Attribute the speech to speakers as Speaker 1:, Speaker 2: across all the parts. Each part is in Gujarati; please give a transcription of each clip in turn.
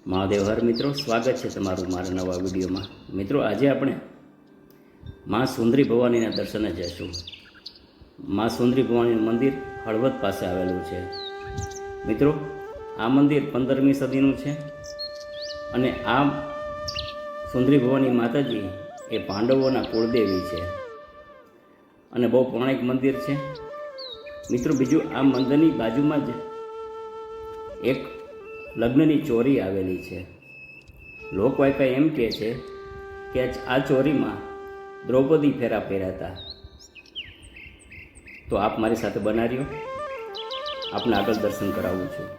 Speaker 1: મહાદેવ હર મિત્રો, સ્વાગત છે તમારું મારા નવા વિડીયોમાં. મિત્રો, આજે આપણે મા સુંદરી ભવાનીના દર્શને જઈશું. મા સુંદરી ભવાનીનું મંદિર હળવદ પાસે આવેલું છે. મિત્રો, આ મંદિર 15મી સદીનું છે અને આ સુંદરી ભવાની માતાજી એ પાંડવોના કુળદેવી છે અને બહુ પૌરાણિક મંદિર છે. મિત્રો, બીજું આ મંદિરની બાજુમાં જ એક લગ્નની ચોરી આવેલી છે. લોકવાયકા એમ કહે છે કે આ ચોરીમાં દ્રૌપદી ફેરા પહેર્યા હતા. તો આપ મારી સાથે બનાવ્યો, આપને આગળ દર્શન કરાવું છું.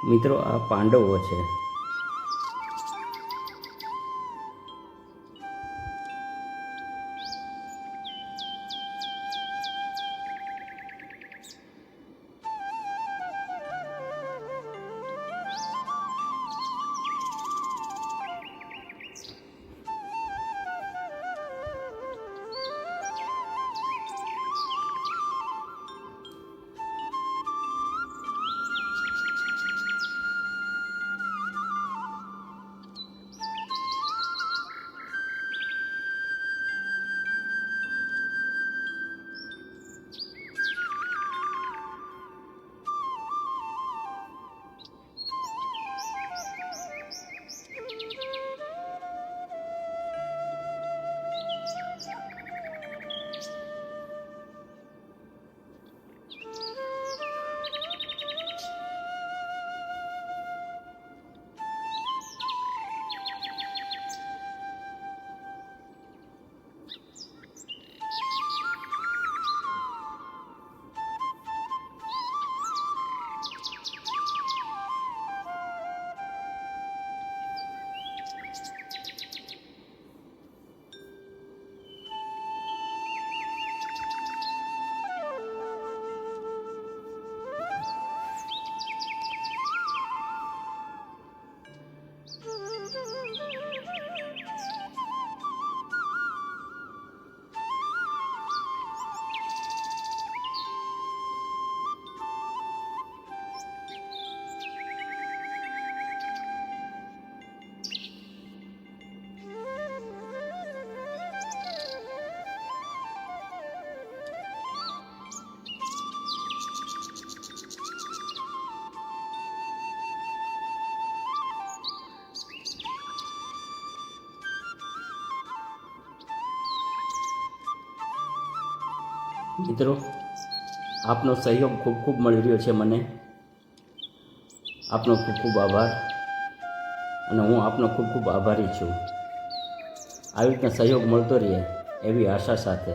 Speaker 1: મિત્રો, આ પાંડવો છે. મિત્રો, આપનો સહયોગ ખૂબ ખૂબ મળી રહ્યો છે મને. આપનો ખૂબ ખૂબ આભાર અને હું આપનો ખૂબ ખૂબ આભારી છું. આવી રીતના સહયોગ મળતો રહે એવી આશા સાથે.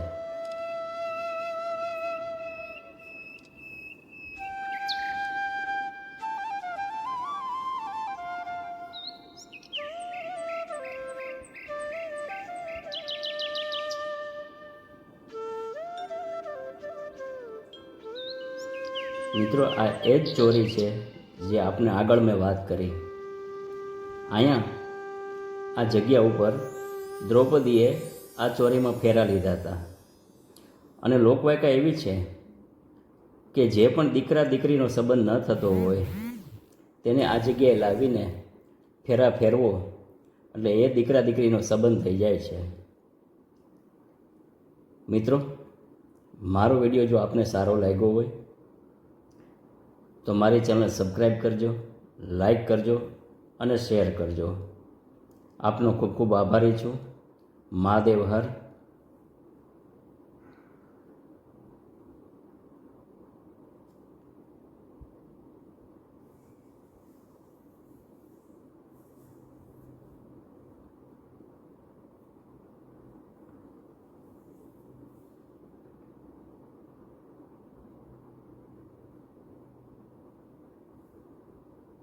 Speaker 1: મિત્રો, આ એ જ ચોરી છે જે આપને આગળ મેં વાત કરી. અહીંયા આ જગ્યા ઉપર દ્રૌપદીએ આ ચોરીમાં ફેરા લીધા હતા અને લોકવાયકા એવી છે કે જે પણ દીકરા દીકરીનો સંબંધ ન થતો હોય તેને આ જગ્યાએ લાવીને ફેરા ફેરવો એટલે એ દીકરા દીકરીનો સંબંધ થઈ જાય છે. મિત્રો, મારો વિડીયો જો આપને સારો લાગ્યો હોય તો મારી ચેનલ સબસ્ક્રાઈબ કરજો, લાઈક કરજો અને શેર કરજો. આપનો ખૂબ ખૂબ આભારી છું. મહાદેવ હર.